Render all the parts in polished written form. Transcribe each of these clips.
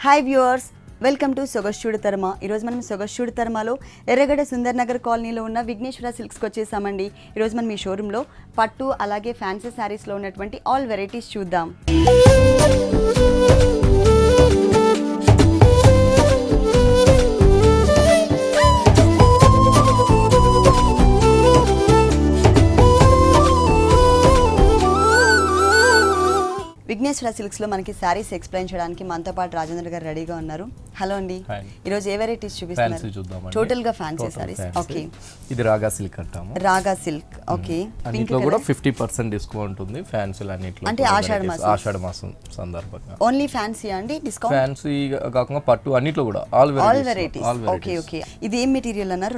Hi viewers, welcome to Sogasuchudu తర్మ. ఈరోజు మనం సొగస్చూడు తర్మలో ఎర్రగడ్డ సుందర్ నగర్ కాలనీలో ఉన్న విఘ్నేశ్వర సిల్క్స్కి వచ్చేసామండి. ఈరోజు మనం ఈ షోరూంలో పట్టు అలాగే ఫ్యాన్సీ శారీస్లో ఉన్నటువంటి ఆల్ వెరైటీస్ చూద్దాం. విఘ్నేశ్వర సిల్క్స్లో మనకి శారీస్ ఎక్స్ప్లెయిన్ చేయడానికి మనతో పాటు రాజేంద్ర గారు రెడీగా ఉన్నారు. హలో అండి, ఈరోజు ఏ వెరైటీస్ చూపిస్తున్నారు? టోటల్ గా ఫ్యాన్సీ శారీస్. ఓకే, ఇది రాగా సిల్క్ అంటాము. రాగా సిల్క్. ఓకే, దీంట్లో కూడా 50% డిస్కౌంట్ ఉంది ఫ్యాన్సీ అన్నిట్లో. అంటే ఆషాఢ మాసం సందర్భంగా ఓన్లీ ఫ్యాన్సీ అండి డిస్కౌంట్? ఫ్యాన్సీ కాకుండా పట్టు అన్నిట్లో కూడా ఆల్ వెరైటీస్. ఓకే ఓకే, ఇది ఏం మెటీరియల్ అన్నారు?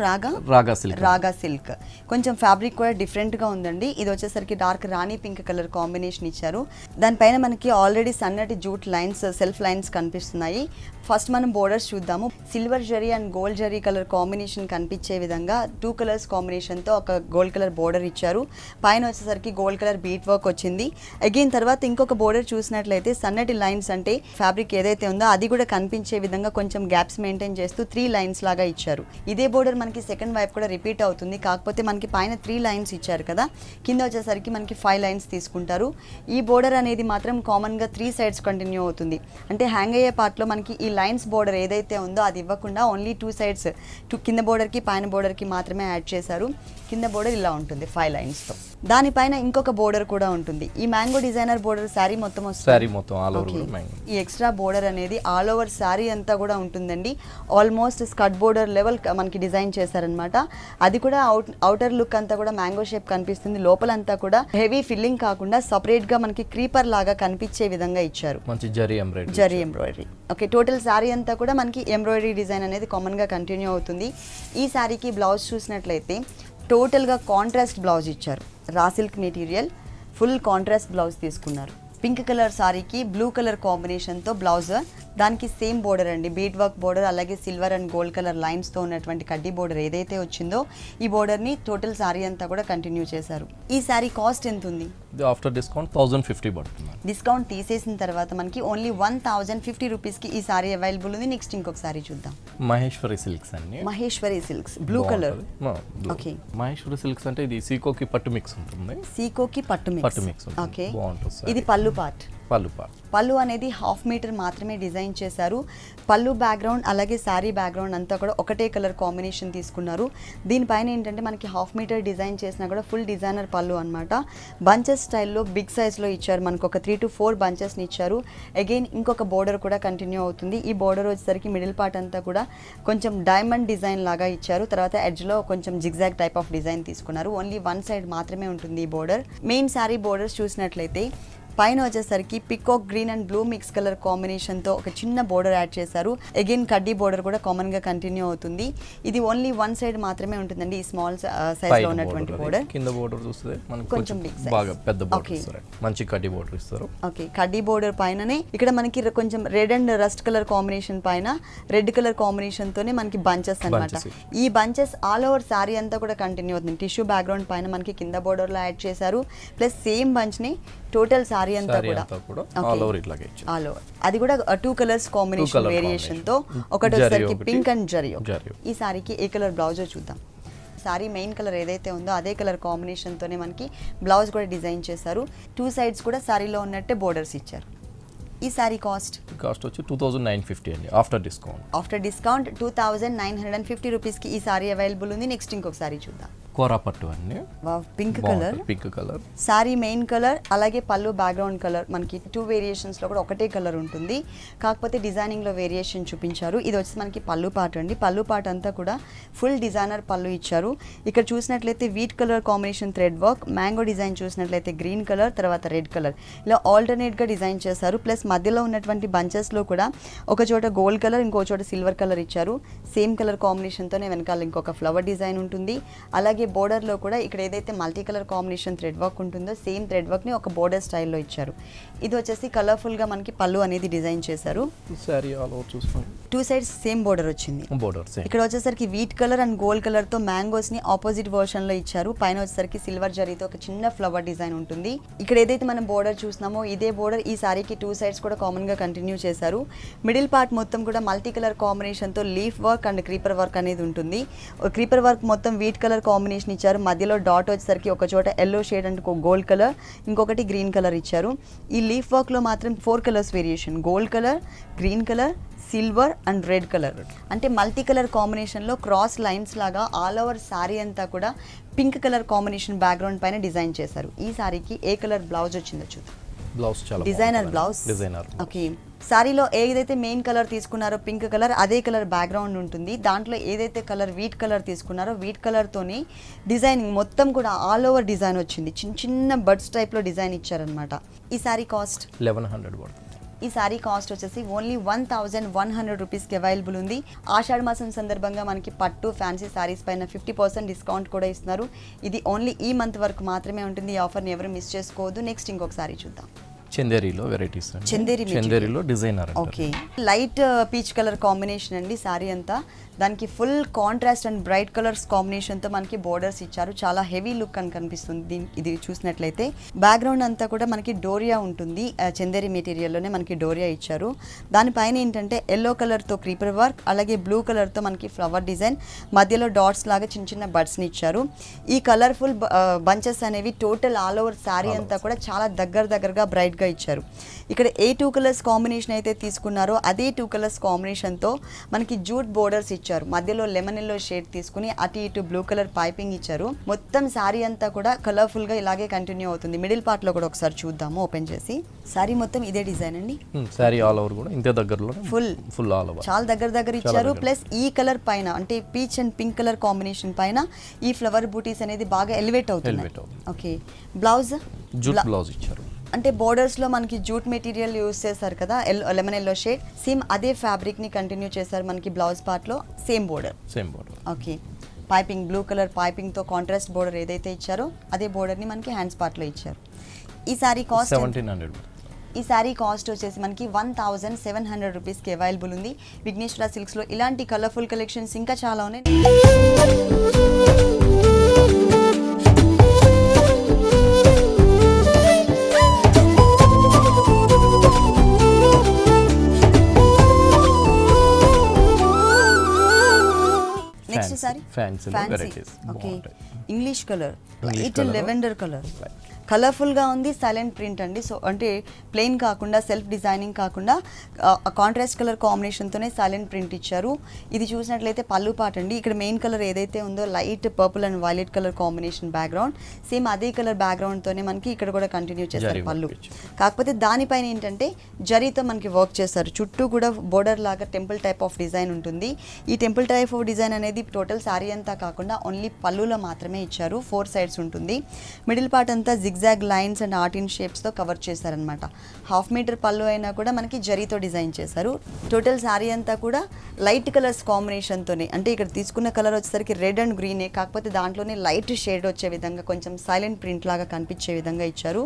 రాగా సిల్క్. రాగా సిల్క్. కొంచెం ఫ్యాబ్రిక్ కూడా డిఫరెంట్ గా ఉందండి. ఇది వచ్చేసరికి డార్క్ రాణి పింక్ కలర్ కాంబినేషన్ ఇచ్చారు. దానిపైన మనకి ఆల్రెడీ సన్నటి జూట్ లైన్స్, సెల్ఫ్ లైన్స్ కనిపిస్తున్నాయి. ఫస్ట్ మనం బోర్డర్స్ చూద్దాము. Silver zari and gold zari colour combination కనిపించే విధంగా 2 కలర్స్ కాంబినేషన్తో ఒక గోల్డ్ కలర్ బోర్డర్ ఇచ్చారు. పైన వచ్చేసరికి గోల్డ్ కలర్ బీట్ వర్క్ వచ్చింది. అగైన్ తర్వాత ఇంకొక బోర్డర్ చూసినట్లయితే సన్నటి లైన్స్, అంటే ఫ్యాబ్రిక్ ఏదైతే ఉందో అది కూడా కనిపించే విధంగా కొంచెం గ్యాప్స్ మెయింటైన్ చేస్తూ 3 లైన్స్ లాగా ఇచ్చారు. ఇదే బోర్డర్ మనకి సెకండ్ వైపు కూడా రిపీట్ అవుతుంది. కాకపోతే మనకి పైన 3 లైన్స్ ఇచ్చారు కదా, కింద వచ్చేసరికి మనకి 5 లైన్స్ తీసుకుంటారు. ఈ బోర్డర్ అనేది మాత్రం కామన్గా 3 సైడ్స్ కంటిన్యూ అవుతుంది. అంటే హ్యాంగ్ అయ్యే పార్ట్లో మనకి ఈ లైన్స్ బోర్డర్ ఏదైతే ఉందో అది ఇవ్వకుండా ఓన్లీ 2 సైడ్స్, కింద బోర్డర్కి పైన బోర్డర్కి మాత్రమే యాడ్ చేశారు. కింద బోర్డర్ ఇలా ఉంటుంది 5 లైన్స్తో. దానిపైన ఇంకొక బోర్డర్ కూడా ఉంటుంది. ఈ మ్యాంగో డిజైనర్ బోర్డర్ శారీ మొత్తం వస్తుంది. ఈ ఎక్స్ట్రా బోర్డర్ అనేది ఆల్ ఓవర్ శారీ అంతా కూడా ఉంటుందండి. ఆల్మోస్ట్ స్కర్ట్ బోర్డర్ లెవెల్ మనకి డిజైన్ చేశారనమాట. అది కూడా అవుటర్ లుక్ అంతా కూడా మ్యాంగో షేప్ కనిపిస్తుంది. లోపలంతా కూడా హెవీ ఫిల్లింగ్ కాకుండా సపరేట్ గా మనకి క్రీపర్ లాగా కనిపించే విధంగా ఇచ్చారు. మంచి zari embroidery. Okay, total sari అంతా కూడా మనకి ఎంబ్రాయిడరీ డిజైన్ అనేది కామన్ గా కంటిన్యూ అవుతుంది. ఈ శారీకి బ్లౌజ్ చూసినట్లయితే టోటల్ గా కాంట్రాస్ట్ బ్లౌజ్ ఇచ్చారు. Raw silk material, full contrast blouse తీసుకున్నారు. పింక్ కలర్ సారీకి బ్లూ కలర్ కాంబినేషన్తో బ్లౌజ్, దానికి సేమ్ బోర్డర్ అండి, బీట్ వర్క్ బోర్డర్, అలాగే సిల్వర్ అండ్ గోల్డ్ కలర్ లైన్స్తో ఉన్నటువంటి కడ్డీ బోర్డర్ ఏదైతే వచ్చిందో ఈ బోర్డర్ని టోటల్ సారీ అంతా కూడా కంటిన్యూ చేశారు. ఈ సారీ కాస్ట్ ఎంత ఉంది? ఆఫ్టర్ డిస్కౌంట్ 1050 పడుతుంది. డిస్కౌంట్ తీసేసిన తర్వాత మనకి ఓన్లీ 1050 రూపీస్కి ఈ సారీ అవైలబుల్ ఉంది. నెక్స్ట్ ఇంకొక సారీ చూద్దాం. మహేశ్వరి సిల్క్స్ అండి. Maheshwari silks blue colour. Okay, Maheshwari silks అంటే ఇది సీకోకి పట్టు మిక్స్ ఉంటుంది. సీకోకి పట్టు మిక్స్. ఓకే, ఇది పళ్ళు పార్ట్. పళ్ళు అనేది 1/2 మీటర్ మాత్రమే డిజైన్ చేశారు. పళ్ళు బ్యాక్గ్రౌండ్ అలాగే శారీ బ్యాక్గ్రౌండ్ అంతా కూడా ఒకటే కలర్ కాంబినేషన్ తీసుకున్నారు. దీనిపైన ఏంటంటే మనకి 1/2 మీటర్ డిజైన్ చేసినా కూడా ఫుల్ డిజైనర్ పళ్ళు అనమాట. బంచెస్ స్టైల్లో బిగ్ సైజ్లో ఇచ్చారు. మనకు ఒక 3 to 4 బంచెస్ని ఇచ్చారు. అగైన్ ఇంకొక బోర్డర్ కూడా కంటిన్యూ అవుతుంది. ఈ బోర్డర్ వచ్చేసరికి మిడిల్ పార్ట్ అంతా కూడా కొంచెం డైమండ్ డిజైన్ లాగా ఇచ్చారు. తర్వాత ఎడ్జ్లో కొంచెం జిగ్జాగ్ టైప్ ఆఫ్ డిజైన్ తీసుకున్నారు. ఓన్లీ 1 సైడ్ మాత్రమే ఉంటుంది ఈ బోర్డర్. మెయిన్ శారీ బోర్డర్స్ చూసినట్లయితే పైన వచ్చేసరికి peacock green and blue mix colour కాంబినేషన్తో ఒక చిన్న బోర్డర్ యాడ్ చేశారు. అగైన్ కడ్డీ బోర్డర్ కూడా కామన్గా కంటిన్యూ అవుతుంది. ఇది ఓన్లీ 1 సైడ్ మాత్రమే ఉంటుందండి. ఈ స్మాల్ సైజ్లో ఉన్నటువంటి బోర్డర్. కింద బోర్డర్ చూస్తే కొంచెం బాగా పెద్ద బోర్డర్ ఇస్తారు. మంచి కడ్డీ బోర్డర్ ఇస్తారు. ఓకే, కడ్డీ బోర్డర్ పైననే ఇక్కడ మనకి కొంచెం red and rust colour combination పైన రెడ్ కలర్ కాంబినేషన్ తోనే మనకి బంచెస్ అన్నమాట. ఈ బంచెస్ ఆల్ ఓవర్ సారీ అంతా కూడా కంటిన్యూ అవుతుంది. టిష్యూ బ్యాక్గ్రౌండ్ పైన మనకి కింద బోర్డర్ లో యాడ్ చేశారు. ప్లస్ సేమ్ బంచ్ ని టోటల్ సారీ అంతా కూడా ఆల్ ఓవర్ అది కూడా 2 కలర్స్ కాంబినేషన్ వేరియేషన్ తో, ఒకటి వచ్చేసరికి పింక్ అండ్ జరీ. ఈ సారీకి ఏ కలర్ బ్లౌజో చూద్దాం. సారీ మెయిన్ కలర్ ఏదైతే ఉందో అదే కలర్ కాంబినేషన్ తోనే మనకి బ్లౌజ్ కూడా డిజైన్ చేశారు. 2 సైడ్స్ కూడా సారీలో ఉన్నట్టే బోర్డర్స్ ఇచ్చారు. ఈ సారీ కాస్ట్ వచ్చి 2950 అండి. ఆఫ్టర్ డిస్కౌంట్ 2950 రూపీస్కి ఈ సారీ అవైలబుల్ ఉంది. నెక్స్ట్ ఇంకొక సారీ చూద్దాం. కోరా పట్టు అండి. Pink colour sorry main colour, అలాగే పళ్ళు బ్యాక్గ్రౌండ్ కలర్. మనకి 2 వేరియేషన్స్ లో కూడా ఒకటే కలర్ ఉంటుంది. కాకపోతే డిజైనింగ్ లో వేరియేషన్ చూపించారు. ఇది వచ్చి మనకి పళ్ళు పార్ట్ అండి. పళ్ళు పార్ట్ అంతా కూడా ఫుల్ డిజైనర్ పళ్ళు ఇచ్చారు. ఇక్కడ చూసినట్లయితే wheat colour combination thread work, mango design చూసినట్లయితే గ్రీన్ కలర్, తర్వాత రెడ్ కలర్, ఇలా ఆల్టర్నేట్ గా డిజైన్ చేశారు. ప్లస్ మధ్యలో ఉన్నటువంటి బంచెస్ లో కూడా ఒక చోట గోల్డ్ కలర్, ఇంకో చోట సిల్వర్ కలర్ ఇచ్చారు. సేమ్ కలర్ కాంబినేషన్ తోనే వెనకాల ఇంకొక ఫ్లవర్ డిజైన్ ఉంటుంది. అలాగే బోర్డర్ లో కూడా ఇక్కడ ఏదైతే multi colour combination thread work ఉంటుందో సేమ్ థ్రెడ్ వర్క్ ని ఒక బోర్డర్ స్టైల్లో ఇచ్చారు. ఇది వచ్చేసి కలర్ఫుల్ గా మనకి పళ్ళు అనేది డిజైన్ చేశారు. 2 సైడ్స్ సేమ్ బోర్డర్ వచ్చింది. ఇక్కడ వచ్చేసరికి wheat colour and gold colour తో మ్యాంగోస్ ని ఆపోజిట్ వర్షన్ లో ఇచ్చారు. పైన వచ్చేసరికి సిల్వర్ జరీతో ఒక చిన్న ఫ్లవర్ డిజైన్ ఉంటుంది. ఇక్కడ ఏదైతే మనం బోర్డర్ చూస్తున్నామో ఇదే బోర్డర్ ఈ సారీకి 2 సైడ్స్ కూడా కామన్ గా కంటిన్యూ చేశారు. మిడిల్ పార్ట్ మొత్తం కూడా మల్టీ కలర్ కాంబినేషన్ తో leaf work and creeper work అనేది ఉంటుంది. క్రీపర్ వర్క్ మొత్తం వీట్ కలర్ కాంబినేషన్ ఇచ్చారు. మధ్యలో డాట్ వచ్చేసరికి ఒక చోట yellow shade and gold colour, ఇంకొకటి గ్రీన్ కలర్ ఇచ్చారు. ఈ లీఫ్ వర్క్ లో మాత్రం 4 colours variation, gold colour, green colour, silver and red colour. అంటే మల్టీ కలర్ కాంబినేషన్లో క్రాస్ లైన్స్ లాగా ఆల్ ఓవర్ శారీ అంతా కూడా పింక్ కలర్ కాంబినేషన్ బ్యాక్గ్రౌండ్ పైన డిజైన్ చేశారు. ఈ సారీకి ఏ కలర్ బ్లౌజ్ వచ్చిందో చూద్దాం. Designer blouse. ఓకే, సారీలో ఏదైతే మెయిన్ కలర్ తీసుకున్నారో పింక్ కలర్, అదే కలర్ బ్యాక్గ్రౌండ్ ఉంటుంది. దాంట్లో ఏదైతే కలర్ వీట్ కలర్ తీసుకున్నారో వీట్ కలర్తోని డిజైనింగ్ మొత్తం కూడా ఆల్ ఓవర్ డిజైన్ వచ్చింది. చిన్న చిన్న బర్డ్స్ టైప్లో డిజైన్ ఇచ్చారనమాట. ఈ సారీ కాస్ట్ 1100. ఈ సారీ కాస్ట్ వచ్చేసి ఓన్లీ 1100 రూపీస్కి అవైలబుల్ ఉంది. ఆషాఢ మాసం సందర్భంగా మనకి పట్టు ఫ్యాన్సీ సారీస్ పైన 50% డిస్కౌంట్ కూడా ఇస్తున్నారు. ఇది ఓన్లీ ఈ మంత్ వరకు మాత్రమే ఉంటుంది. ఈ ఆఫర్ని ఎవరు మిస్ చేసుకోవద్దు. నెక్స్ట్ ఇంకొక సారీ చూద్దాం. చందేరిలో వెరైటీస్, చందేరిలో designer. Okay, light peach colour combination అండి సారీ అంతా. దానికి full contrast and bright colours కాంబినేషన్తో మనకి బోర్డర్స్ ఇచ్చారు. చాలా హెవీ లుక్ అని కనిపిస్తుంది ఇది చూసినట్లయితే. బ్యాక్గ్రౌండ్ అంతా కూడా మనకి డోరియా ఉంటుంది. చందేరి మెటీరియల్లోనే మనకి డోరియా ఇచ్చారు. దానిపైన ఏంటంటే ఎల్లో కలర్తో క్రీపర్ వర్క్, అలాగే బ్లూ కలర్తో మనకి ఫ్లవర్ డిజైన్, మధ్యలో డాట్స్ లాగా చిన్న చిన్న బర్డ్స్ని ఇచ్చారు. ఈ కలర్ఫుల్ బంచెస్ అనేవి టోటల్ ఆల్ ఓవర్ శారీ అంతా కూడా చాలా దగ్గరగా బ్రైట్గా ఇచ్చారు. ఇక్కడ ఏ 2 కలర్స్ కాంబినేషన్ అయితే తీసుకున్నారో అదే 2 కలర్స్ కాంబినేషన్తో మనకి జూట్ బోర్డర్స్ ఇచ్చారు. మధ్యలో లెమన్ ఎల్లో షేడ్ తీసుకుని అటు ఇటు బ్లూ కలర్ పైపింగ్ ఇచ్చారు. మొత్తం శారీ అంతా కూడా కలర్ఫుల్ గా ఇలాగే కంటిన్యూ అవుతుంది. మిడిల్ పార్ట్ లో కూడా ఒకసారి చూద్దాము ఓపెన్ చేసి. శారీ మొత్తం ఇదే డిజైన్ అండి. శారీ ఆల్ ఓవర్ కూడా ఇంతే దగ్గరలో ఫుల్ ఆల్ ఓవర్ చాలా దగ్గర ఇచ్చారు. ప్లస్ ఈ కలర్ పైన అంటే peach and pink colour combination పైన ఈ ఫ్లవర్ బూటీస్ అనేది బాగా ఎలివేట్ అవుతుంది. ఓకే, బ్లౌజ్ జూట్ బ్లౌజ్ ఇచ్చారు. అంటే బోర్డర్స్ లో మనకి జూట్ మెటీరియల్ యూజ్ చేశారు కదా, లెమన్ ఎల్లో షేడ్, సేమ్ అదే ఫ్యాబ్రిక్ ని కంటిన్యూ చేశారు. మనకి బ్లౌజ్ పార్ట్ లో same border. Okay, piping blue colour piping తో కాంట్రాస్ట్ బోర్డర్ ఏదైతే ఇచ్చారో అదే బోర్డర్ ని మనకి హ్యాండ్స్ పార్ట్ లో ఇచ్చారు. ఈ సారీ కాస్ట్ 1700. ఈ సారీ కాస్ట్ వచ్చేసి మనకి 1700 రూపీస్కి అవైలబుల్ ఉంది. విఘ్నేశ్వర సిల్క్స్లో ఇలాంటి కలర్ఫుల్ కలెక్షన్స్ ఇంకా చాలా ఉన్నాయి. Next sorry fancy. Okay, English colour, light lavender colour, కలర్ఫుల్గా ఉంది. సైలెంట్ ప్రింట్ అండి. సో అంటే ప్లెయిన్ కాకుండా సెల్ఫ్ డిజైనింగ్ కాకుండా కాంట్రాస్ట్ కలర్ కాంబినేషన్తోనే సైలెంట్ ప్రింట్ ఇచ్చారు. ఇది చూసినట్లయితే పళ్ళు పాట అండి. ఇక్కడ మెయిన్ కలర్ ఏదైతే ఉందో light purple and violet colour combination background, same అదే కలర్ బ్యాక్గ్రౌండ్తోనే మనకి ఇక్కడ కూడా కంటిన్యూ చేస్తారు పళ్ళు. కాకపోతే దానిపైన ఏంటంటే జరీతో మనకి వర్క్ చేస్తారు. చుట్టూ కూడా బోర్డర్ లాగా టెంపుల్ టైప్ ఆఫ్ డిజైన్ ఉంటుంది. ఈ టెంపుల్ టైప్ ఆఫ్ డిజైన్ అనేది టోటల్ శారీ అంతా కాకుండా ఓన్లీ పళ్ళులో మాత్రమే ఇచ్చారు. 4 సైడ్స్ ఉంటుంది. మిడిల్ పార్ట్ అంతా zigzag lines and art in షేప్స్తో కవర్ చేశారనమాట. 1/2 మీటర్ పళ్ళు అయినా కూడా మనకి జరీతో డిజైన్ చేశారు. టోటల్ శారీ అంతా కూడా లైట్ కలర్స్ కాంబినేషన్తోనే, అంటే ఇక్కడ తీసుకున్న కలర్ వచ్చేసరికి రెడ్ అండ్ గ్రీనే, కాకపోతే దాంట్లోనే లైట్ షేడ్ వచ్చే విధంగా కొంచెం సైలెంట్ ప్రింట్ లాగా కనిపించే విధంగా ఇచ్చారు.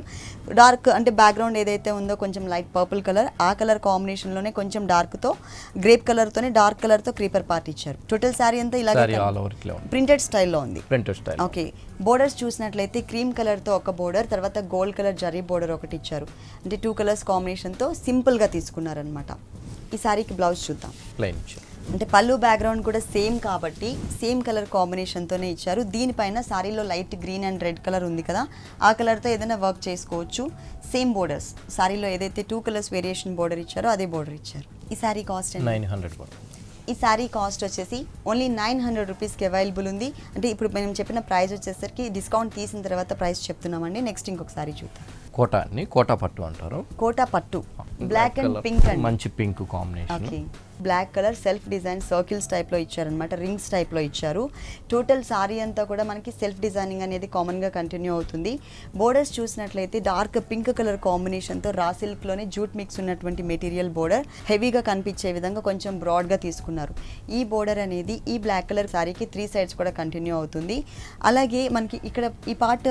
డార్క్ అంటే బ్యాక్గ్రౌండ్ ఏదైతే ఉందో కొంచెం లైట్ పర్పుల్ కలర్, ఆ కలర్ కాంబినేషన్లోనే కొంచెం డార్క్తో గ్రేప్ కలర్తోనే డార్క్ కలర్తో క్రీపర్ పార్ట్ ఇచ్చారు. టోటల్ శారీ అంతా ఇలాగే ప్రింటెడ్ స్టైల్లో ఉంది. ఓకే, బోర్డర్స్ చూసినట్లయితే క్రీమ్ కలర్తో ఒక బోర్డర్, తర్వాత గోల్డ్ కలర్ జరీ బోర్డర్ ఒకటి ఇచ్చారు. అంటే 2 కలర్స్ కాంబినేషన్తో సింపుల్గా తీసుకున్నారనమాట. ఈ సారీకి బ్లౌజ్ చూద్దాం. అంటే పళ్ళు బ్యాక్గ్రౌండ్ కూడా సేమ్ కాబట్టి సేమ్ కలర్ కాంబినేషన్తోనే ఇచ్చారు. దీనిపైన సారీలో light green and red colour ఉంది కదా, ఆ కలర్తో ఏదైనా వర్క్ చేసుకోవచ్చు. సేమ్ బోర్డర్స్, సారీలో ఏదైతే 2 కలర్స్ వేరియేషన్ బోర్డర్ ఇచ్చారో అదే బోర్డర్ ఇచ్చారు. ఈ సారీ కాస్ట్ 900. ఈ సారీ కాస్ట్ వచ్చేసి ఓన్లీ 900 రూపీస్కి అవైలబుల్ ఉంది. అంటే ఇప్పుడు మేము చెప్పిన ప్రైస్ వచ్చేసరికి డిస్కౌంట్ తీసిన తర్వాత ప్రైస్ చెప్తున్నామండి. నెక్స్ట్ ఇంకొక సారీ చూద్దాం. కోటా పట్టు అంటారు. కోటా పట్టు, బ్లాక్ అండ్ పింక్ అండి. మంచి pink combination. Okay, black colour self design circles టైప్లో ఇచ్చారనమాట, రింగ్స్ టైప్లో ఇచ్చారు. టోటల్ సారీ అంతా కూడా మనకి సెల్ఫ్ డిజైనింగ్ అనేది కామన్గా కంటిన్యూ అవుతుంది. బోర్డర్స్ చూసినట్లయితే డార్క్ పింక్ కలర్ కాంబినేషన్తో రా సిల్క్లోనే జూట్ మిక్స్ ఉన్నటువంటి మెటీరియల్ బోర్డర్ హెవీగా కనిపించే విధంగా కొంచెం బ్రాడ్గా తీసుకున్నారు. ఈ బోర్డర్ అనేది ఈ బ్లాక్ కలర్ సారీకి 3 సైడ్స్ కూడా కంటిన్యూ అవుతుంది. అలాగే మనకి ఇక్కడ ఈ పార్ట్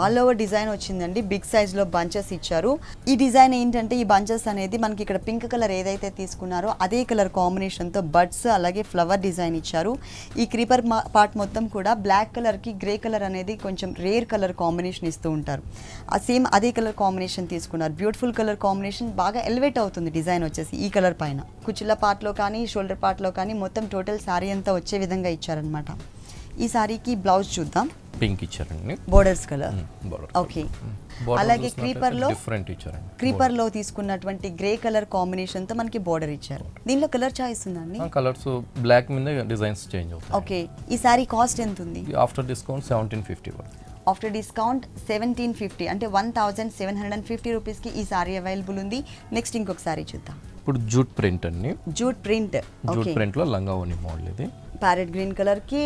ఆల్ ఓవర్ డిజైన్ వచ్చిందండి. బిగ్ సైజ్లో బంచెస్ ఇచ్చారు. ఈ డిజైన్ ఏంటంటే ఈ బంచెస్ అనేది మనకి ఇక్కడ పింక్ కలర్ ఏదైతే తీసుకున్నారో అదే కలర్ కలర్ కాంబినేషన్తో బడ్స్ అలాగే ఫ్లవర్ డిజైన్ ఇచ్చారు. ఈ క్రీపర్ పార్ట్ మొత్తం కూడా బ్లాక్ కలర్కి గ్రే కలర్ అనేది కొంచెం రేర్ కలర్ కాంబినేషన్ ఇస్తూ ఉంటారు. సేమ్ అదే కలర్ కాంబినేషన్ తీసుకున్నారు. బ్యూటిఫుల్ కలర్ కాంబినేషన్, బాగా ఎలివేట్ అవుతుంది డిజైన్ వచ్చేసి ఈ కలర్ పైన. కుచ్చిళ్ళ పార్ట్లో కానీ షోల్డర్ పార్ట్లో కానీ మొత్తం టోటల్ శారీ అంతా వచ్చే విధంగా ఇచ్చారనమాట. ఈ శారీకి బ్లౌజ్ చూద్దాం. పింక్ ఇచ్చారండి, బోర్డర్స్ కలర్. ఓకే, అలాగే క్రీపర్ లో తీసుకున్నటువంటి గ్రే కలర్ కాంబినేషన్ తో మనకి బోర్డర్ ఇచ్చారు. దీనిలో కలర్ చాయిస్ ఉందండి? కలర్స్ బ్లాక్ మీద డిజైన్స్ చేంజ్ అవుతాయి. ఓకే, ఈ సారీ కాస్ట్ ఎంత ఉంది? After discount 1750. ఆఫ్టర్ డిస్కౌంట్ 1750 అంటే 1750 రూపీస్కి ఈ సారీ అవైలబుల్ ఉంది. నెక్స్ట్ ఇంకొక సారీ చూద్దాం. ఇప్పుడు జూట్ ప్రింట్ అండి. జూట్ ప్రింట్ లో లంగా ఓని మోడల్ ఇది. ప్యారెట్ గ్రీన్ కలర్కి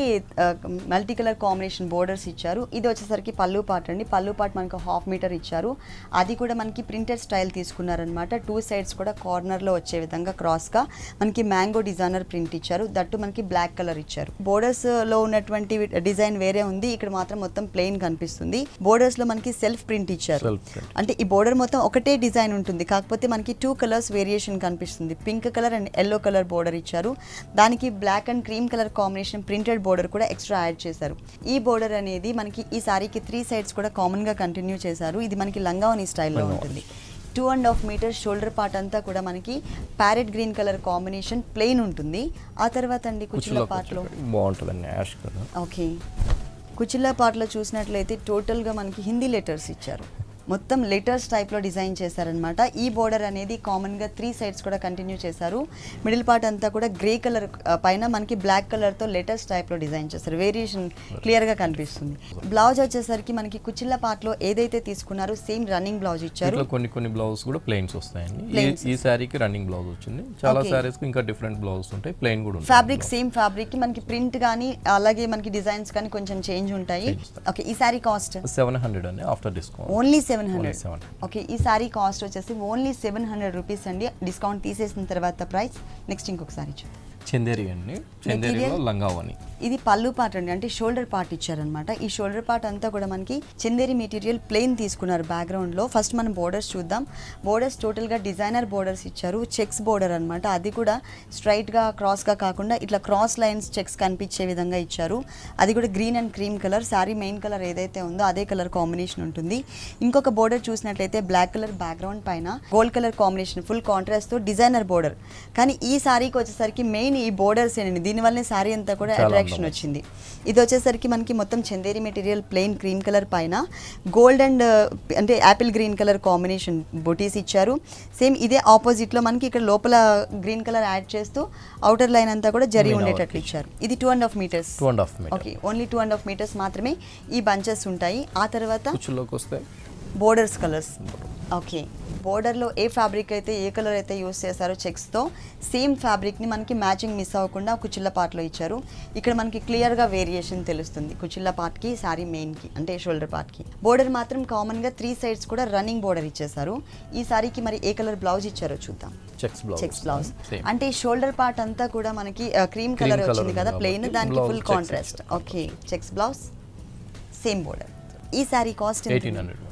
మల్టీ కలర్ కాంబినేషన్ బోర్డర్స్ ఇచ్చారు. ఇది వచ్చేసరికి పళ్ళు పార్ట్ అండి. పళ్ళు పార్ట్ మనకు 1/2 మీటర్ ఇచ్చారు. అది కూడా మనకి ప్రింటెడ్ స్టైల్ తీసుకున్నారనమాట. 2 సైడ్స్ కూడా కార్నర్లో వచ్చే విధంగా క్రాస్గా మనకి మ్యాంగో డిజైనర్ ప్రింట్ ఇచ్చారు. దట్టు మనకి బ్లాక్ కలర్ ఇచ్చారు. బోర్డర్స్లో ఉన్నటువంటి డిజైన్ వేరే ఉంది, ఇక్కడ మాత్రం మొత్తం ప్లెయిన్ కనిపిస్తుంది. బోర్డర్స్లో మనకి సెల్ఫ్ ప్రింట్ ఇచ్చారు. అంటే ఈ బోర్డర్ మొత్తం ఒకటే డిజైన్ ఉంటుంది, కాకపోతే మనకి 2 కలర్స్ వేరియేషన్ కనిపిస్తుంది. Pink colour and yellow colour border ఇచ్చారు. దానికి black and cream colour combination printed border కూడా ఎక్స్ట్రా యాడ్ చేశారు. ఈ బోర్డర్ అనేది మనకి ఈ సారీకి 3 సైడ్స్ కూడా కామన్ గా కంటిన్యూ చేశారు. ఇది మనకి లంగావని స్టైల్లో ఉంటుంది. 2.5 మీటర్స్ షోల్డర్ పార్ట్ అంతా కూడా మనకి parrot green colour combination plain ఉంటుంది. ఆ తర్వాత అండి కుచ్చిళ్ళ పార్ట్లో బాగుంటుందండి యాష్ కలర్. ఓకే, కుచ్చిళ్ళ పార్ట్లో చూసినట్లయితే టోటల్గా మనకి హిందీ లెటర్స్ ఇచ్చారు. మొత్తం లెటర్స్ టైప్లో డిజైన్ చేశారనమాట. ఈ బోర్డర్ అనేది కామన్గా 3 సైడ్స్ కూడా కంటిన్యూ చేశారు. మిడిల్ పార్ట్ అంతా కూడా గ్రే కలర్ పైన మనకి బ్లాక్ కలర్తో లెటర్స్ టైప్లో డిజైన్ చేశారు. వేరియేషన్ క్లియర్గా కనిపిస్తుంది. బ్లౌజ్ వచ్చేసరికి మనకి కుచ్చిళ్ళ పార్ట్లో ఏదైతే తీసుకున్నారో సేమ్ రన్నింగ్ బ్లౌజ్ ఇచ్చారు. కొన్ని బ్లౌజ్ కూడా ప్లెయిన్స్ వస్తాయండి. ఈ సారీకి రన్నింగ్ బ్లౌజ్ వచ్చింది. చాలా సారీస్ ఇంకా డిఫరెంట్ బ్లౌజ్ ఉంటాయి, ప్లెయిన్ కూడా ఉంటాయి. ఫ్యాబ్రిక్ సేమ్ ఫ్యాబ్రిక్ కి మనకి ప్రింట్ కానీ అలాగే మనకి డిజైన్స్ కానీ కొంచెం చేంజ్ ఉంటాయి. ఓకే, ఈ సారీ కాస్ట్ 700 అండి ఆఫ్టర్ డిస్కౌంట్. ఓన్లీ 700. ఓకే, ఈ సారీ కాస్ట్ వచ్చేసి ఓన్లీ 700 రూపీస్ అండి, డిస్కౌంట్ తీసేసిన తర్వాత ప్రైస్. నెక్స్ట్ ఇంకొక సారీ చూద్దాం. చందేరి అండి, చందేరిలో లంగావని. ఇది పళ్ళు పార్ట్ అండి, అంటే షోల్డర్ పార్ట్ ఇచ్చారనమాట. ఈ షోల్డర్ పార్ట్ అంతా కూడా మనకి చందేరి మెటీరియల్ ప్లెయిన్ తీసుకున్నారు బ్యాక్గ్రౌండ్ లో. ఫస్ట్ మనం బోర్డర్స్ చూద్దాం. బోర్డర్స్ టోటల్ గా డిజైనర్ బోర్డర్స్ ఇచ్చారు. చెక్స్ బోర్డర్ అనమాట. అది కూడా స్ట్రైట్ గా క్రాస్ గా కాకుండా ఇట్లా క్రాస్ లైన్స్ చెక్స్ కనిపించే విధంగా ఇచ్చారు. అది కూడా green and cream colour. Sorry main colour ఏదైతే ఉందో అదే కలర్ కాంబినేషన్ ఉంటుంది. ఇంకొక బోర్డర్ చూసినట్లయితే బ్లాక్ కలర్ బ్యాక్గ్రౌండ్ పైన gold colour combination full contrast తో డిజైనర్ బోర్డర్. కానీ ఈ సారీకి వచ్చేసరికి మెయిన్ ఈ బోర్డర్స్ ఏనండి, దీనివల్లనే సారీ అంతా కూడా అట్రాక్షన్ వచ్చింది. ఇది వచ్చేసరికి మనకి మొత్తం Chanderi material plain cream colour పైన గోల్డ్ అండ్ అంటే Apple green colour combination buttis ఇచ్చారు. సేమ్ ఇదే ఆపోజిట్ లో మనకి ఇక్కడ లోపల గ్రీన్ కలర్ యాడ్ చేస్తూ అవుటర్ లైన్ అంతా కూడా జరీ ఉండేటట్లు ఇచ్చారు. ఇది 2.5 మీటర్స్. ఓకే, ఓన్లీ 2.5 మీటర్స్ మాత్రమే ఈ బంచెస్ ఉంటాయి. ఆ తర్వాత బోర్డర్స్ కలర్స్. ఓకే, బోర్డర్లో ఏ ఫ్యాబ్రిక్ అయితే ఏ కలర్ అయితే యూస్ చేశారో చెక్స్తో సేమ్ ఫ్యాబ్రిక్ని మనకి మ్యాచింగ్ మిస్ అవ్వకుండా కుచ్చిళ్ళ పార్ట్లో ఇచ్చారు. ఇక్కడ మనకి క్లియర్గా వేరియేషన్ తెలుస్తుంది కుచ్చిళ్ళ పార్ట్కి శారీ మెయిన్కి అంటే షోల్డర్ పార్ట్కి. బోర్డర్ మాత్రం కామన్గా 3 సైడ్స్ కూడా రన్నింగ్ బోర్డర్ ఇచ్చేసారు. ఈ సారీకి మరి ఏ కలర్ బ్లౌజ్ ఇచ్చారో చూద్దాం. చెక్స్ బ్లౌజ్ అంటే షోల్డర్ పార్ట్ అంతా కూడా మనకి క్రీమ్ కలర్ వచ్చింది కదా ప్లెయిన్, దానికి full contrast. Okay, checks blouse same border. ఈ సారీ కాస్ట్ 1800.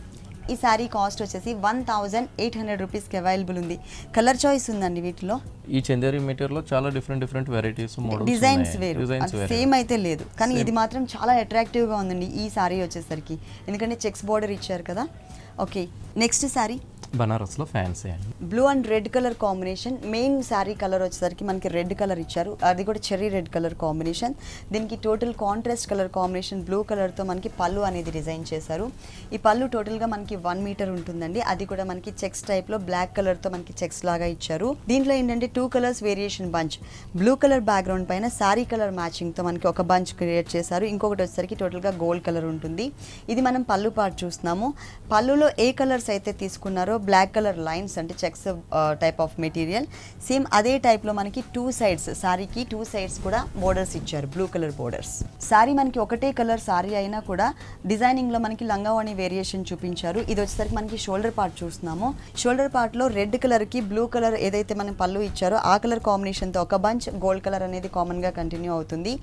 ఈ సారీ కాస్ట్ వచ్చేసి 1800 రూపీస్కి అవైలబుల్ ఉంది. కలర్ చాయిస్ ఉందండి వీటిలో. ఈ చందేరి మెటీరియల్ లో చాలా డిఫరెంట్ వెరైటీస్ మోడల్స్ డిజైన్స్ వేరు, సేమ్ అయితే లేదు. కానీ ఇది మాత్రం చాలా అట్రాక్టివ్ గా ఉందండి ఈ సారీ వచ్చేసరికి, ఎందుకంటే చెక్స్ బోర్డర్ ఇచ్చారు కదా. ఓకే, నెక్స్ట్ సారీ బనారస్ లో ఫ్యాన్సీ అండి. Blue and red colour combination. Main sari colour వచ్చేసరికి మనకి రెడ్ కలర్ ఇచ్చారు, అది కూడా చెర్రీ రెడ్ కలర్ కాంబినేషన్. దీనికి total contrast colour combination blue కలర్తో మనకి పళ్ళు అనేది డిజైన్ చేశారు. ఈ పళ్ళు టోటల్గా మనకి 1 మీటర్ ఉంటుందండి. అది కూడా మనకి చెక్స్ టైప్లో బ్లాక్ కలర్తో మనకి చెక్స్ లాగా ఇచ్చారు. దీంట్లో ఏంటంటే 2 colours variation bunch. Blue colour background పైన శారీ కలర్ మ్యాచింగ్తో మనకి ఒక బంచ్ క్రియేట్ చేశారు. ఇంకొకటి వచ్చేసరికి టోటల్గా గోల్డ్ కలర్ ఉంటుంది. ఇది మనం పళ్ళు పార్ట్ చూస్తున్నాము. పళ్ళులో ఏ కలర్స్ అయితే తీసుకున్నారో బ్లాక్ కలర్ లైన్స్ అంటే checks type of material same అదే టైప్లో మనకి 2 సైడ్స్ సారీకి 2 సైడ్స్ కూడా బోర్డర్స్ ఇచ్చారు, బ్లూ కలర్ బోర్డర్స్. సారీ మనకి ఒకటే కలర్ సారీ అయినా కూడా డిజైనింగ్లో మనకి లంగావణి వేరియేషన్ చూపించారు. ఇది వచ్చేసరికి మనకి షోల్డర్ పార్ట్ చూస్తున్నాము. షోల్డర్ పార్ట్లో రెడ్ కలర్కి బ్లూ కలర్ ఏదైతే మనం పళ్ళు ఇచ్చారో ఆ కలర్ కాంబినేషన్తో ఒక బంచ్ గోల్డ్ కలర్ అనేది కామన్గా కంటిన్యూ అవుతుంది.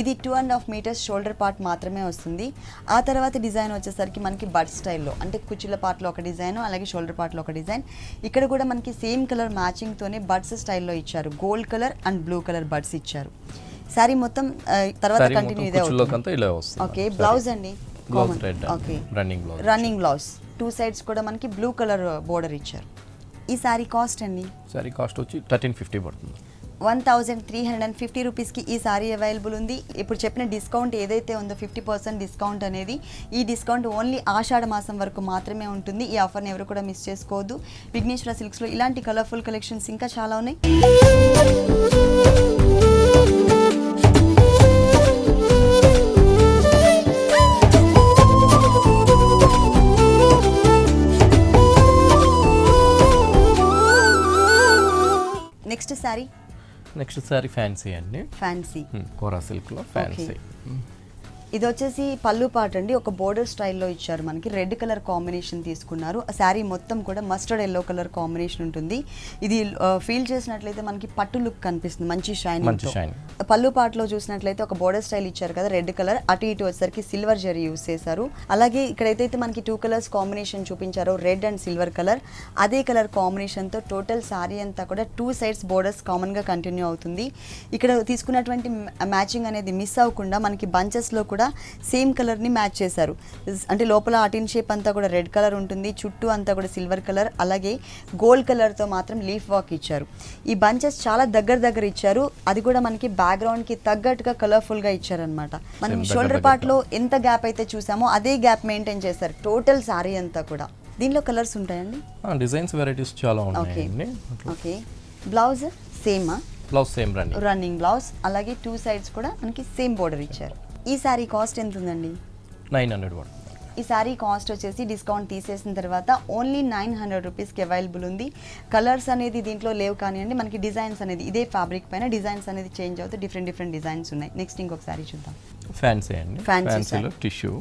ఇది 2.5 మీటర్స్ షోల్డర్ పార్ట్ మాత్రమే వస్తుంది. ఆ తర్వాత డిజైన్ వచ్చేసరికి మనకి బడ్ స్టైల్లో అంటే కుచ్చిళ్ళ పార్ట్లో ఒక డిజైన్ అలాగే షోల్డర్ పార్ట్ పార్ట్లో ఒక డిజైన్. ఇక్కడ కూడా మనకి సేమ్ కలర్ మ్యాచింగ్తోనే బడ్స్ స్టైల్లో ఇచ్చారు. Gold colour and blue colour buds ఇచ్చారు. సారీ మొత్తం తర్వాత కంటిన్యూ ఇదే అవుతుంది. ఓకే, బ్లౌజ్ అండి ఓకే రన్నింగ్ బ్లౌజ్, 2 సైడ్స్ కూడా మనకి బ్లూ కలర్ బోర్డర్ ఇచ్చారు. ఈ సారీ కాస్ట్ అండి, సారీ కాస్ట్ వచ్చి 1350 పడుతుంది. 1350 రూపీస్కి ఈ సారీ అవైలబుల్ ఉంది. ఇప్పుడు చెప్పిన డిస్కౌంట్ ఏదైతే ఉందో 50% డిస్కౌంట్ అనేది, ఈ డిస్కౌంట్ ఓన్లీ ఆషాఢ మాసం వరకు మాత్రమే ఉంటుంది. ఈ ఆఫర్ని ఎవరు కూడా మిస్ చేసుకోవద్దు. విఘ్నేశ్వర సిల్క్స్లో ఇలాంటి కలర్ఫుల్ కలెక్షన్స్ ఇంకా చాలా ఉన్నాయి. నెక్స్ట్ సారీ ఫ్యాన్సీ అండి, ఫ్యాన్సీ కోరా సిల్క్ లో ఫ్యాన్సీ. ఇది వచ్చేసి పళ్ళు పార్ట్ అండి, ఒక బోర్డర్ స్టైల్లో ఇచ్చారు. మనకి రెడ్ కలర్ కాంబినేషన్ తీసుకున్నారు. ఆ శారీ మొత్తం కూడా మస్టర్డ్ ఎల్లో కలర్ కాంబినేషన్ ఉంటుంది. ఇది ఫీల్ చేసినట్లయితే మనకి పట్టు లుక్ కనిపిస్తుంది, మంచి షైనింగ్. పళ్ళు పార్ట్లో చూసినట్లయితే ఒక బోర్డర్ స్టైల్ ఇచ్చారు కదా రెడ్ కలర్, అటు ఇటు వచ్చేసరికి సిల్వర్ జరీ యూస్ చేశారు. అలాగే ఇక్కడైతే మనకి 2 కలర్స్ కాంబినేషన్ చూపించారో రెడ్ అండ్ సిల్వర్ కలర్, అదే కలర్ కాంబినేషన్తో టోటల్ శారీ అంతా కూడా 2 సైడ్స్ బోర్డర్స్ కామన్గా కంటిన్యూ అవుతుంది. ఇక్కడ తీసుకున్నటువంటి మ్యాచింగ్ అనేది మిస్ అవ్వకుండా మనకి బంచెస్లో కూడా సేమ్ కలర్ని మ్యాచ్ చేశారు. అంటే లోపల ఆటిన్ షేప్ అంతా కూడా రెడ్ కలర్ ఉంటుంది, చుట్టూ అంతా కూడా సిల్వర్ కలర్, అలాగే గోల్డ్ కలర్తో మాత్రం లీఫ్ వర్క్ ఇచ్చారు. ఈ బంచెస్ చాలా దగ్గర ఇచ్చారు. అది కూడా మనకి బ్యాక్గ్రౌండ్కి తగ్గట్టుగా కలర్ఫుల్గా ఇచ్చారనమాట. మనం షోల్డర్ పార్ట్లో ఎంత గ్యాప్ అయితే చూసామో అదే గ్యాప్ మెయింటైన్ చేశారు టోటల్ సారీ అంతా కూడా. దీనిలో కలర్స్ ఉంటాయండి, డిజైన్స్ వెరైటీస్ చాలా ఉన్నాయండి. ఓకే, బ్లౌజ్ సేమా? బ్లౌజ్ సేమ్ రన్నింగ్ బ్లౌజ్, అలాగే 2 సైడ్స్ కూడా మనకి సేమ్ బోర్డర్ ఇచ్చారు. ఈ సారీ కాస్ట్ ఎంత ఉందండి? 900 పడుతుంది. ఈ సారీ కాస్ట్ వచ్చేసి డిస్కౌంట్ తీసేసిన తర్వాత ఓన్లీ 900 రూపీస్కి అవైలబుల్ ఉంది. కలర్స్ అనేది దీంట్లో లేవు కానివ్వండి, మనకి డిజైన్స్ అనేది ఇదే ఫ్యాబ్రిక్ పైన డిజైన్స్ అనేది చేంజ్ అవుతాయి, డిఫరెంట్ డిజైన్స్ ఉన్నాయి. నెక్స్ట్ ఇంకొక సారీ చూద్దాం. ఫ్యాన్సీ అండి, ఫ్యాన్సీలో టిష్యూ.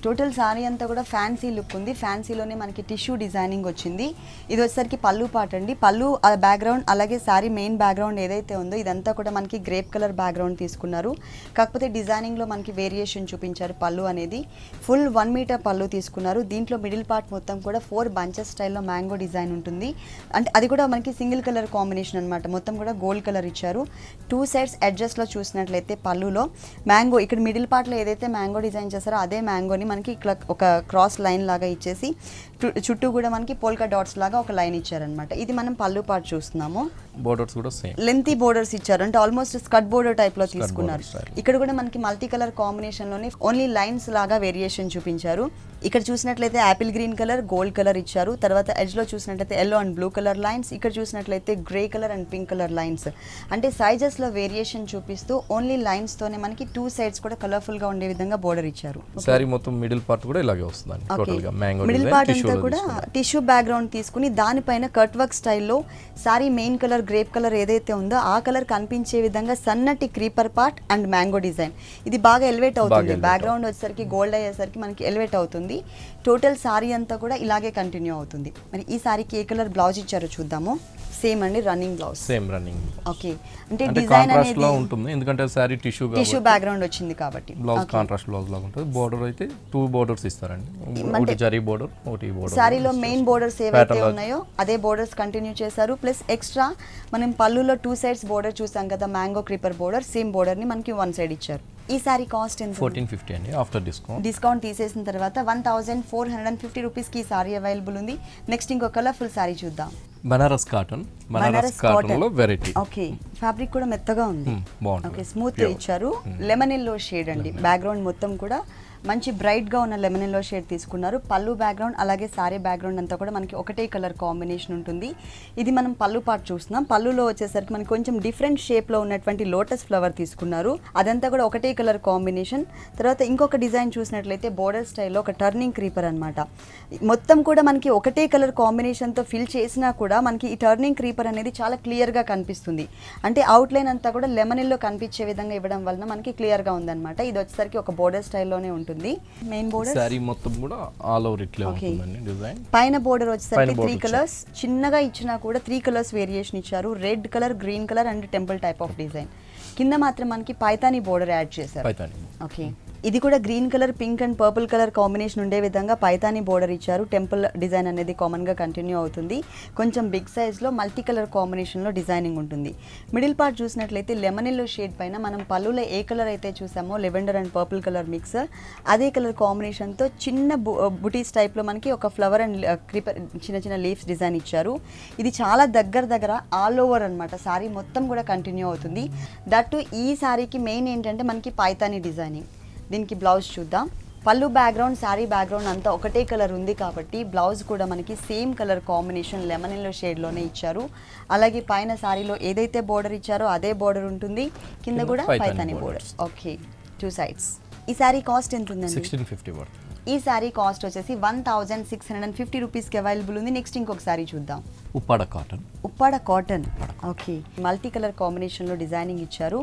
టోటల్ సారీ అంతా కూడా ఫ్యాన్సీ లుక్ ఉంది. ఫ్యాన్సీలోనే మనకి టిష్యూ డిజైనింగ్ వచ్చింది. ఇది వచ్చేసరికి పళ్ళు పార్ట్ అండి. పళ్ళు బ్యాక్గ్రౌండ్ అలాగే సారీ మెయిన్ బ్యాక్గ్రౌండ్ ఏదైతే ఉందో ఇదంతా కూడా మనకి గ్రేప్ కలర్ బ్యాక్గ్రౌండ్ తీసుకున్నారు. కాకపోతే డిజైనింగ్లో మనకి వేరియేషన్ చూపించారు. పళ్ళు అనేది ఫుల్ 1 మీటర్ పళ్ళు తీసుకున్నారు. దీంట్లో మిడిల్ పార్ట్ మొత్తం కూడా 4 బంచెస్ స్టైల్లో మ్యాంగో డిజైన్ ఉంటుంది. అంటే అది కూడా మనకి సింగిల్ కలర్ కాంబినేషన్ అనమాట. మొత్తం కూడా గోల్డ్ కలర్ ఇచ్చారు. 2 సైడ్స్ ఎడ్జస్ట్లో చూసినట్లయితే పళ్ళులో మ్యాంగో, ఇక్కడ మిడిల్ పార్ట్లో ఏదైతే మ్యాంగో డిజైన్ చేస్తారో అదే మ్యాంగోని మనకి ఒక క్రాస్ లైన్ లాగా ఇచ్చేసి చుట్టూ కూడా మనకి పోల్కా డాట్స్ లాగా ఒక లైన్ ఇచ్చారనమాట. ఇది మనం పళ్ళు పార్ట్ చూస్తున్నాము. బోర్డర్స్ కూడా సేమ్ లెంతీ బోర్డర్స్ ఇచ్చారు, అంటే ఆల్మోస్ట్ స్కట్ బోర్డర్ టైప్ లో తీసుకున్నారు. ఇక్కడ కూడా మనకి మల్టీ కలర్ కాంబినేషన్ లోనే ఓన్లీ లైన్స్ లాగా వేరియేషన్ చూపించారు. ఇక్కడ చూసినట్లయితే Apple green colour, gold colour ఇచ్చారు. తర్వాత ఎడ్జ్ లో చూసినట్లయితే yellow and blue colour lines, ఇక్కడ చూసినట్లయితే grey colour and pink colour lines. అంటే సైజెస్ లో వేరియేషన్ చూపిస్తూ ఓన్లీ లైన్స్ తోనే మనకి 2 సైడ్స్ కూడా కలర్ఫుల్ గా ఉండే విధంగా బోర్డర్ ఇచ్చారు. సారీ మొత్తం మిడిల్ పార్ట్ కూడా ఇలాగే వస్తుంది. టోటల్ గా మ్యాంగో మిడిల్ పార్ట్ అంతా కూడా టిష్యూ బ్యాక్గ్రౌండ్ తీసుకుని దానిపైన కట్ వర్క్ స్టైల్లో sorry main colour grape colour ఏదైతే ఉందో ఆ కలర్ కనిపించే విధంగా సన్నటి creeper part and mango design. ఇది బాగా ఎలివేట్ అవుతుంది. బ్యాక్గ్రౌండ్ వచ్చేసరికి గోల్డ్ అయ్యేసరికి మనకి ఎలివేట్ అవుతుంది. టోటల్ సారీ అంతా కూడా ఇలాగే కంటిన్యూ అవుతుంది. మరి ఈ సారీకి ఏ కలర్ బ్లౌజ్ ఇచ్చారో చూద్దాము. సేమ్ అండి, running blouse. Same running. Okay, అంటే డిజైన్ అనేది లో ఉంటుంది ఎందుకంటే సారీ టిష్యూ బ్యాక్గ్రౌండ్ వచ్చింది కాబట్టి. బ్లౌజ్ కాంట్రాస్ట్ బ్లౌజ్ లాగా ఉంటుంది. బోర్డర్ అయితే 2 బోర్డర్స్ ఇస్తారండి, ఒకటి జరీ బోర్డర్, ఒకటి బోర్డర్. సారీలో మెయిన్ బోర్డర్స్ ఏవైతే ఉన్నాయో అదే బోర్డర్స్ కంటిన్యూ చేశారు. ప్లస్ ఎక్స్ట్రా మనం పళ్ళులో 2 సైడ్స్ బోర్డర్ చూసాం కదా, mango creeper border, same border ని మనకి 1 సైడ్ ఇచ్చారు. ఈ సారీ కాస్ట్ ఎంత? 1450 అండి ఆఫ్టర్ డిస్కౌంట్ తీసేసిన తర్వాత 1450 రూపీస్కి ఈ సారీ అవైలబుల్ ఉంది. నెక్స్ట్ ఇంకో కలర్ఫుల్ సారీ చూద్దాం. బనారస్ కాటన్ లో వెరైటీ. ఓకే, ఫ్యాబ్రిక్ కూడా మెత్తగా ఉంది, బాగుంది. ఓకే, స్మూత్ ఇచ్చారు. లెమన్ ఎల్లో షేడ్ అండి. బ్యాక్గ్రౌండ్ మొత్తం కూడా మంచి బ్రైట్ గా ఉన్న లెమన్ ఎల్లో షేడ్ తీసుకున్నారు. పళ్ళు బ్యాక్గ్రౌండ్ అలాగే సారీ బ్యాక్గ్రౌండ్ అంతా కూడా మనకి ఒకటే కలర్ కాంబినేషన్ ఉంటుంది. ఇది మనం పళ్ళు పార్ట్ చూస్తున్నాం. పళ్ళులో వచ్చేసరికి మనకి కొంచెం డిఫరెంట్ షేప్ లో ఉన్నటువంటి లోటస్ ఫ్లవర్ తీసుకున్నారు. అదంతా కూడా ఒకటే కలర్ కాంబినేషన్. తర్వాత ఇంకొక డిజైన్ చూసినట్లయితే బోర్డర్ స్టైల్లో ఒక టర్నింగ్ క్రీపర్ అనమాట. మొత్తం కూడా మనకి ఒకటే కలర్ కాంబినేషన్ తో ఫిల్ చేసినా కూడా మనకి ఈ టర్నింగ్ క్రీపర్ అనేది చాలా క్లియర్ గా కనిపిస్తుంది. అంటే అవుట్ లైన్ అంతా కూడా లెమన్ ఎల్లో కనిపించే విధంగా ఇవ్వడం వలన మనకి క్లియర్ గా ఉందన్నమాట. ఇది వచ్చేసరికి ఒక బోర్డర్ స్టైల్లోనే ఉంటుంది. మెయిన్ బోర్డర్ సారీ మొత్తం కూడా ఆల్ ఓవర్ ఇట్లే ఉంటుందండి డిజైన్. పైన బోర్డర్ వచ్చేసరికి 3 కలర్స్ చిన్నగా ఇచ్చినా కూడా 3 కలర్స్ వేరియేషన్ ఇచ్చారు. Red colour, green colour and temple type of design. కింద మాత్రం మనకి పైతాని బోర్డర్ యాడ్ చేశారు. పైతాని. ఓకే, ఇది కూడా green colour, pink and purple colour combination ఉండే విధంగా పైతాని బోర్డర్ ఇచ్చారు. టెంపుల్ డిజైన్ అనేది కామన్గా కంటిన్యూ అవుతుంది. కొంచెం బిగ్ సైజ్లో మల్టీ కలర్ కాంబినేషన్లో డిజైనింగ్ ఉంటుంది. మిడిల్ పార్ట్ చూసినట్లయితే లెమన్ ఎల్లో షేడ్ పైన మనం పళ్ళులో ఏ కలర్ అయితే చూసామో lavender and purple colour mix, అదే కలర్ కాంబినేషన్తో చిన్న బుటీస్ టైప్లో మనకి ఒక ఫ్లవర్ అండ్ క్రీపర్ చిన్న చిన్న లీవ్స్ డిజైన్ ఇచ్చారు. ఇది చాలా దగ్గర ఆల్ ఓవర్ అనమాట. సారీ మొత్తం కూడా కంటిన్యూ అవుతుంది. దట్టు ఈ సారీకి మెయిన్ ఏంటంటే మనకి పైతాని డిజైనింగ్. దీనికి బ్లౌజ్ చూద్దాం. పళ్ళు బ్యాక్గ్రౌండ్, శారీ బ్యాక్గ్రౌండ్ అంతా ఒకటే కలర్ ఉంది కాబట్టి బ్లౌజ్ కూడా మనకి same colour combination lemon yellow షేడ్లోనే ఇచ్చారు. అలాగే పైన శారీలో ఏదైతే బోర్డర్ ఇచ్చారో అదే బోర్డర్ ఉంటుంది, కింద కూడా పైతాని బోర్డర్. Okay, 2 sides. ఈ శారీ కాస్ట్ ఎంత ఉందండి? 1650 పడుతుంది. ఈ శారీ కాస్ట్ వచ్చేసి 1650 రూపీస్కి అవైలబుల్ ఉంది. నెక్స్ట్ ఇంకొక శారీ చూద్దాం. Uppada cotton. Uppada cotton. Okay, multi colour కాంబినేషన్లో డిజైనింగ్ ఇచ్చారు.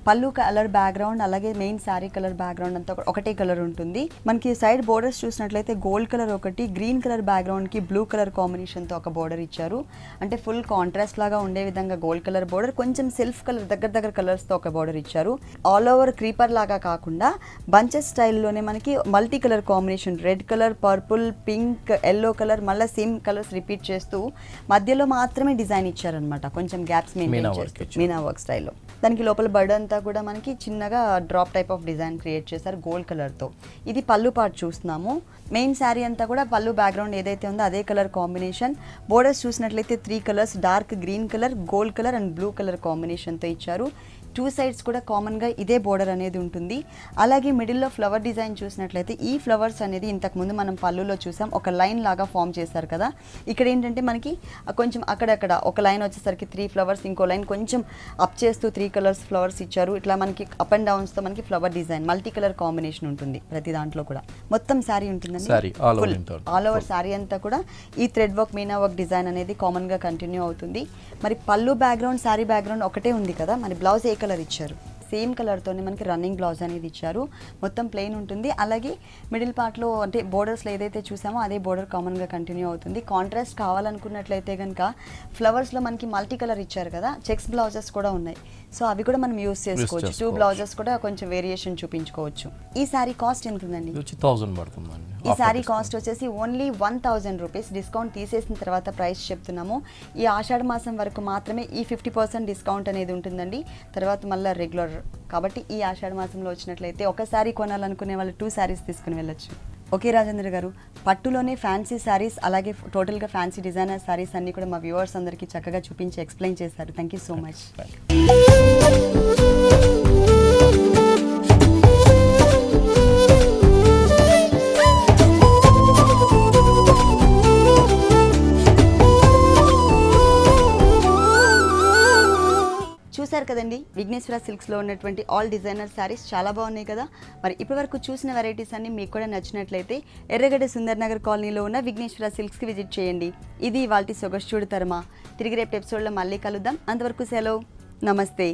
పళ్ళు కలర్ బ్యాక్గ్రౌండ్ అలాగే మెయిన్ శారీ కలర్ బ్యాక్గ్రౌండ్ అంతా ఒకటే కలర్ ఉంటుంది. మనకి సైడ్ బోర్డర్స్ చూసినట్లయితే గోల్డ్ కలర్ ఒకటి, గ్రీన్ కలర్ బ్యాక్గ్రౌండ్కి బ్లూ కలర్ కాంబినేషన్తో ఒక బోర్డర్ ఇచ్చారు. అంటే ఫుల్ కాంట్రాస్ట్ లాగా ఉండే విధంగా గోల్డ్ కలర్ బోర్డర్, కొంచెం సెల్ఫ్ కలర్ దగ్గర కలర్స్తో ఒక బోర్డర్ ఇచ్చారు. ఆల్ ఓవర్ క్రీపర్ లాగా కాకుండా బంచెస్ స్టైల్లోనే మనకి multi colour combination, red colour, purple, pink, yellow colour, మళ్ళీ సేమ్ కలర్స్ రిపీట్ చేస్తూ మధ్యలో మాత్రమే డిజైన్ ఇచ్చారనమాట. కొంచెం గ్యాప్స్ మెయింటైన్ చేస్తూ మీనా వర్క్ స్టైల్లో. దానికి లోపల బర్డ్ అంతా కూడా మనకి చిన్నగా drop type of design create చేశారు గోల్డ్ కలర్తో. ఇది పళ్ళు పార్ట్ చూస్తున్నాము. మెయిన్ శారీ అంతా కూడా పళ్ళు బ్యాక్గ్రౌండ్ ఏదైతే ఉందో అదే కలర్ కాంబినేషన్. బోర్డర్స్ చూసినట్లయితే 3 colours, dark green colour, gold colour and blue colour కాంబినేషన్తో ఇచ్చారు. 2 sides కూడా కామన్గా ఇదే బోర్డర్ అనేది ఉంటుంది. అలాగే మిడిల్లో ఫ్లవర్ డిజైన్ చూసినట్లయితే ఈ ఫ్లవర్స్ అనేది ఇంతకుముందు మనం పళ్ళులో చూసాం, ఒక లైన్ లాగా ఫామ్ చేశారు కదా. ఇక్కడ ఏంటంటే మనకి కొంచెం అక్కడక్కడ ఒక లైన్ వచ్చేసరికి 3 flowers, ఇంకో లైన్ కొంచెం అప్ చేస్తూ 3 colours ఫ్లవర్స్ ఇచ్చారు. ఇట్లా మనకి అప్ అండ్ డౌన్స్తో మనకి flower design multi colour combination ఉంటుంది ప్రతి దాంట్లో కూడా. మొత్తం శారీ ఉంటుందండి, ఆల్ ఓవర్ శారీ అంతా కూడా ఈ thread work, Meena work design అనేది కామన్గా కంటిన్యూ అవుతుంది. మరి పళ్ళు బ్యాక్గ్రౌండ్, శారీ బ్యాక్గ్రౌండ్ ఒకటే ఉంది కదా, మరి బ్లౌజ్ ఏ కలర్ ఇచ్చారు? సేమ్ కలర్తోనే మనకి రన్నింగ్ బ్లౌజ్ అనేది ఇచ్చారు. మొత్తం ప్లెయిన్ ఉంటుంది. అలాగే మిడిల్ పార్ట్లో అంటే బోర్డర్స్లో ఏదైతే చూసామో అదే బోర్డర్ కామన్గా కంటిన్యూ అవుతుంది. కాంట్రాస్ట్ కావాలనుకున్నట్లయితే కనుక ఫ్లవర్స్లో మనకి మల్టీ కలర్ ఇచ్చారు కదా, చెక్స్ బ్లౌజెస్ కూడా ఉన్నాయి. సో అవి కూడా మనం యూస్ చేసుకోవచ్చు. 2 బ్లౌజెస్ కూడా కొంచెం వేరియేషన్ చూపించుకోవచ్చు. ఈ శారీ కాస్ట్ ఎంత ఉందండి? 1000 పడుతుందండి. ఈ శారీ కాస్ట్ వచ్చేసి ఓన్లీ 1000 రూపీస్. డిస్కౌంట్ తీసేసిన తర్వాత ప్రైస్ చెప్తున్నాము. ఈ ఆషాఢ మాసం వరకు మాత్రమే ఈ 50% డిస్కౌంట్ అనేది ఉంటుందండి. తర్వాత మళ్ళీ రెగ్యులర్ కాబట్టి ఈ ఆషాఢ మాసంలో వచ్చినట్లయితే ఒక శారీ కొనాలనుకునే వాళ్ళు 2 sarees తీసుకుని వెళ్ళొచ్చు. ఓకే రాజేంద్ర గారు, పట్టులోనే ఫ్యాన్సీ శారీస్ అలాగే టోటల్గా ఫ్యాన్సీ డిజైనర్ శారీస్ అన్నీ కూడా మా వ్యూవర్స్ అందరికీ చక్కగా చూపించి ఎక్స్ప్లెయిన్ చేశారు. Thank you so much. చూసారు కదండి, విఘ్నేశ్వర సిల్క్స్లో ఉన్నటువంటి ఆల్ డిజైనర్ శారీస్ చాలా బాగున్నాయి కదా. మరి ఇప్పటివరకు చూసిన వెరైటీస్ అన్ని మీకు కూడా నచ్చినట్లయితే ఎర్రగడ్డ సుందర్ నగర్ కాలనీలో ఉన్న విఘ్నేశ్వర సిల్క్స్కి విజిట్ చేయండి. ఇది ఇవాల్టి సొగసు చూడతరమా. తిరిగి రేపు ఎపిసోడ్లో మళ్ళీ కలుద్దాం. అంతవరకు సెలవు, నమస్తే.